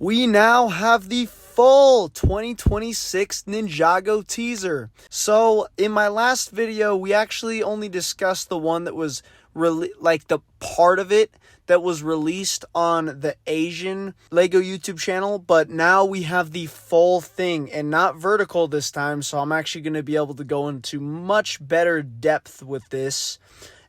We now have the full 2026 Ninjago teaser. So in my last video, we actually only discussed the one that was the part of it that was released on the Asian Lego YouTube channel, but now we have the full thing and not vertical this time. So I'm actually going to be able to go into much better depth with this.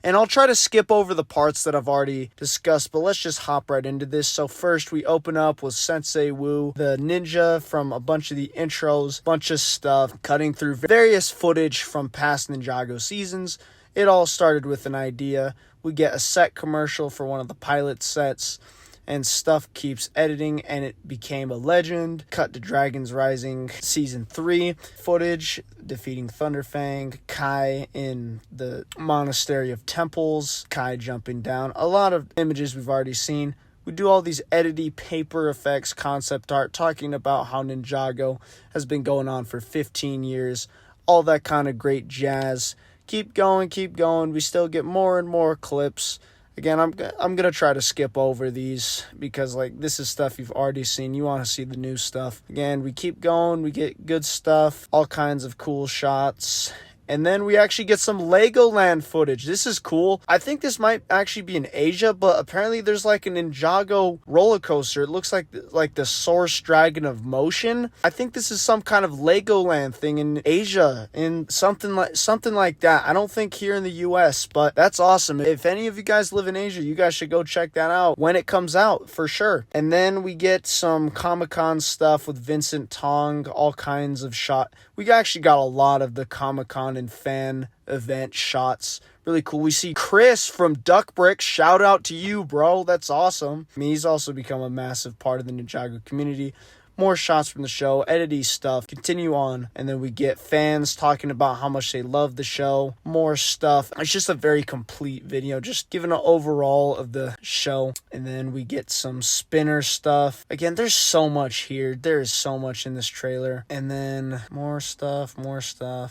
And I'll try to skip over the parts that I've already discussed, but let's just hop right into this. So first we open up with Sensei Wu, the ninja from a bunch of the intros, bunch of stuff, cutting through various footage from past Ninjago seasons. It all started with an idea. We get a set commercial for one of the pilot sets, and stuff keeps editing, and it became a legend. Cut to Dragons Rising Season 3 footage, defeating Thunderfang, Kai in the Monastery of Temples, Kai jumping down. A lot of images we've already seen. We do all these editing, paper effects, concept art, talking about how Ninjago has been going on for 15 years. All that kind of great jazz. Keep going. We still get more and more clips. Again, I'm going to try to skip over these because, this is stuff you've already seen. You want to see the new stuff. Again, we keep going. We get good stuff, all kinds of cool shots. And then we actually get some Legoland footage. This is cool. I think this might actually be in Asia, but apparently there's a Ninjago roller coaster. It looks like the Source Dragon of Motion. I think this is some kind of Legoland thing in Asia, in something like that. I don't think here in the US, but that's awesome. If any of you guys live in Asia, you guys should go check that out when it comes out for sure. And then we get some Comic-Con stuff with Vincent Tong, all kinds of shot. We actually got a lot of the Comic-Con and fan event shots. Really cool. We see Chris from Duck Bricks. Shout out to you, bro. That's awesome. He's also become a massive part of the Ninjago community. More shots from the show, editing stuff, continue on, and then we get fans talking about how much they love the show, more stuff. It's just a very complete video, just giving an overall of the show, and then we get some spinner stuff. Again, there's so much here. There is so much in this trailer, and then more stuff,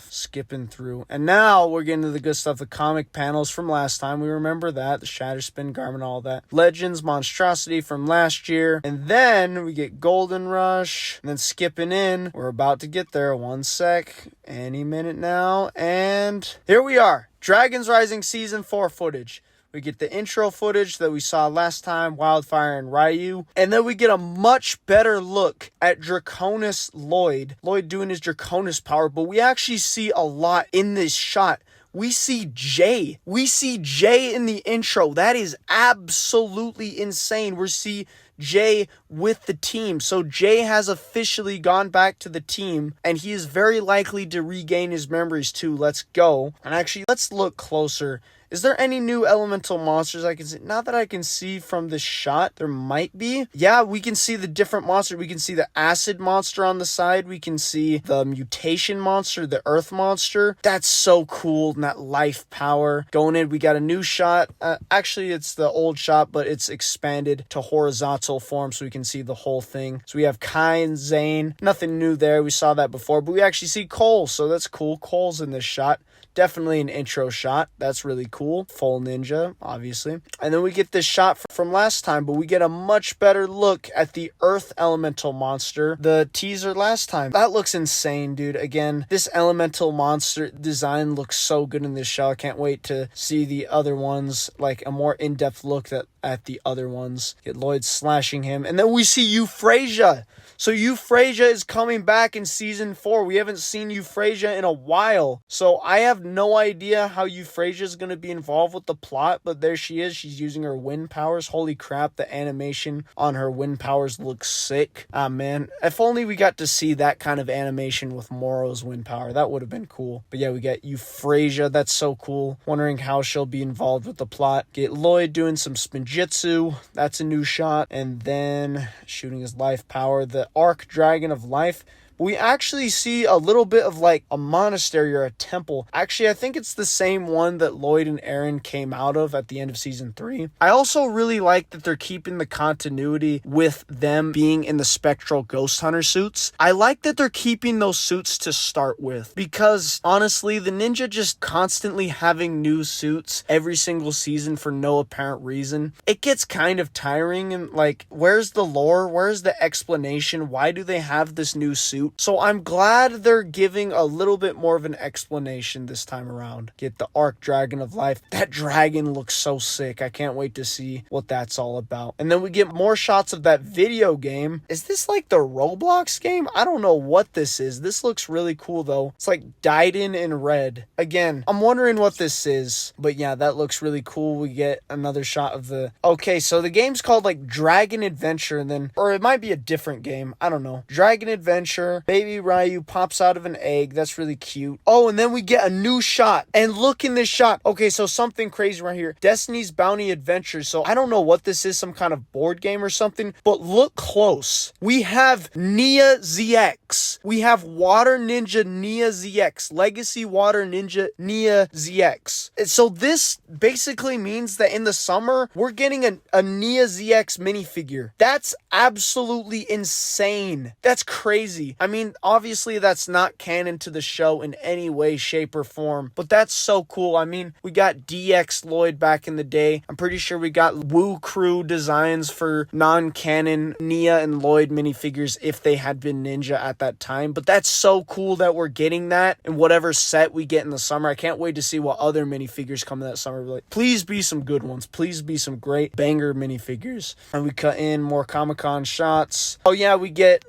skipping through, and now we're getting to the good stuff, the comic panels from last time. We remember that, the Shatter Spin Garment, all that. Legends, Monstrosity from last year, and then we get Golden Rush. And then skipping in, we're about to get there. One sec, any minute now, and here we are. Dragons Rising Season 4 footage. We get the intro footage that we saw last time, Wildfire and Ryu. And then we get a much better look at Draconis Lloyd. Lloyd doing his Draconis power, but we actually see a lot in this shot. We see Jay. We see Jay in the intro. That is absolutely insane. We see Jay with the team. So Jay has officially gone back to the team, and he is very likely to regain his memories too. Let's go. And actually, let's look closer. Is there any new elemental monsters I can see? Not that I can see from this shot. There might be. Yeah, we can see the different monster. We can see the acid monster on the side. We can see the mutation monster, the earth monster. That's so cool. And that life power. Going in, we got a new shot. Actually, it's the old shot, but it's expanded to horizontal form so we can see the whole thing. So we have Kai and Zane. Nothing new there. We saw that before, but we actually see Cole. So that's cool. Cole's in this shot. Definitely an intro shot. That's really cool. Full ninja, obviously. And then we get this shot from last time, but we get a much better look at the Earth Elemental monster, the teaser last time. That looks insane, dude. Again, this Elemental monster design looks so good in this show. I can't wait to see the other ones, a more in-depth look at the other ones. Get Lloyd slashing him. And then we see Euphrasia. So Euphrasia is coming back in Season 4. We haven't seen Euphrasia in a while. So I have no idea how Euphrasia is going to be involved with the plot, but there she is. She's using her wind powers. Holy crap, the animation on her wind powers looks sick. Ah, man. If only we got to see that kind of animation with Moro's wind power. That would have been cool. But yeah, we got Euphrasia. That's so cool. Wondering how she'll be involved with the plot. Get Lloyd doing some spinjitzu. That's a new shot. And then shooting his life power. The Arc Dragon of Life. we actually see a little bit of like a monastery or a temple. Actually, I think it's the same one that Lloyd and Aaron came out of at the end of season 3. I also really like that they're keeping the continuity with them being in the spectral ghost hunter suits. I like that they're keeping those suits to start with, because honestly, the ninja just constantly having new suits every single season for no apparent reason, it gets kind of tiring. And like, where's the lore? Where's the explanation? Why do they have this new suit? So I'm glad they're giving a little bit more of an explanation this time around. Get the Arc Dragon of Life. That dragon looks so sick. I can't wait to see what that's all about. And then we get more shots of that video game. Is this like the Roblox game? I don't know what this is. This looks really cool though. It's like dyed in red. Again, I'm wondering what this is, but yeah, that looks really cool. We get another shot of the... Okay, so the game's called like Dragon Adventure, and then... Or it might be a different game. I don't know. Dragon Adventure. Baby Ryu pops out of an egg. That's really cute. Oh, and then we get a new shot. And look in this shot. Okay, so something crazy right here. Destiny's Bounty Adventure. So I don't know what this is. Some kind of board game or something. But look close. We have Nia ZX. We have Water Ninja Nia ZX. Legacy Water Ninja Nia ZX. So this basically means that in the summer, we're getting a Nia ZX minifigure. That's absolutely insane. That's crazy. I mean, obviously that's not canon to the show in any way, shape, or form, but that's so cool. I mean, we got DX Lloyd back in the day. I'm pretty sure we got Woo Crew designs for non-canon Nia and Lloyd minifigures if they had been ninja at that time, but that's so cool that we're getting that in whatever set we get in the summer. I can't wait to see what other minifigures come in that summer. Like, please be some good ones. Please be some great banger minifigures. And we cut in more Comic-Con shots. Oh yeah, we get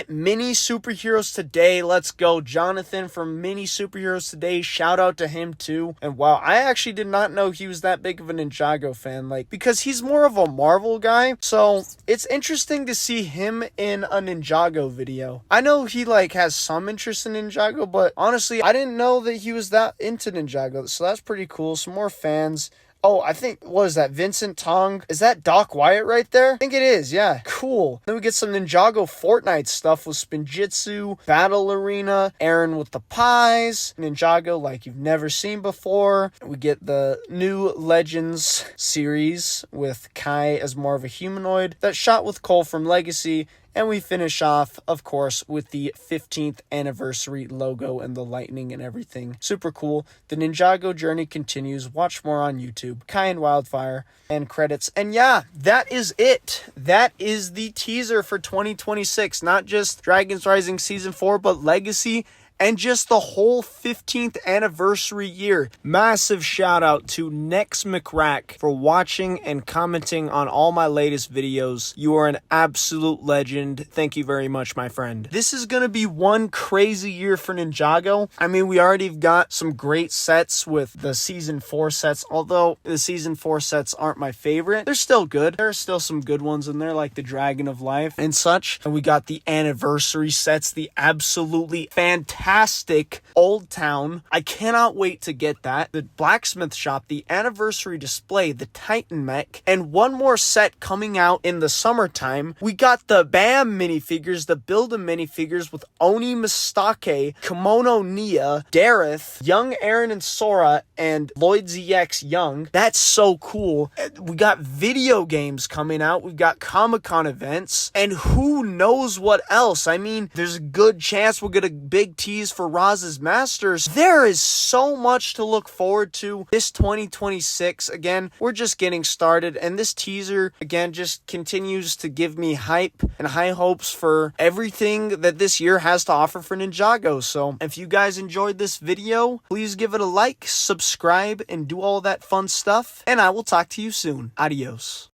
Mini Superheroes Today. Let's go. Jonathan from Mini Superheroes Today. Shout out to him too. And wow, I actually did not know he was that big of a Ninjago fan, like, because he's more of a Marvel guy. So it's interesting to see him in a Ninjago video. I know he like has some interest in Ninjago, but honestly, I didn't know that he was that into Ninjago. So that's pretty cool. Some more fans. Oh, I think, what is that, Vincent Tong? Is that Doc Wyatt right there? I think it is, yeah. Cool. Then we get some Ninjago Fortnite stuff with Spinjitzu, Battle Arena, Aaron with the pies, Ninjago like you've never seen before. We get the new Legends series with Kai as more of a humanoid. That shot with Cole from Legacy. And we finish off, of course, with the 15th anniversary logo and the lightning and everything. Super cool. The Ninjago journey continues. Watch more on YouTube. Kai and Wildfire and credits. And yeah, that is it. That is the teaser for 2026. Not just Dragons Rising Season 4, but Legacy and just the whole 15th anniversary year. Massive shout out to Nex McRack for watching and commenting on all my latest videos. You are an absolute legend. Thank you very much, my friend. This is going to be one crazy year for Ninjago. I mean, we already got some great sets with the Season 4 sets, although the Season 4 sets aren't my favorite. They're still good. There are still some good ones in there, like the Dragon of Life and such. And we got the anniversary sets, the absolutely fantastic Old Town. I cannot wait to get that. The blacksmith shop, the anniversary display, the Titan mech, and one more set coming out in the summertime. We got the BAM minifigures, the Build-A minifigures with Oni Mistake, Kimono Nia, Dareth, Young Aaron and Sora, and Lloyd ZX Young. That's so cool. We got video games coming out. We've got Comic-Con events, and who knows what else. I mean, there's a good chance we'll get a big tease for Roz's Masters. There is so much to look forward to this 2026. Again, we're just getting started, and this teaser, again, just continues to give me hype and high hopes for everything that this year has to offer for Ninjago. So if you guys enjoyed this video, please give it a like, subscribe, and do all that fun stuff, and I will talk to you soon. Adios.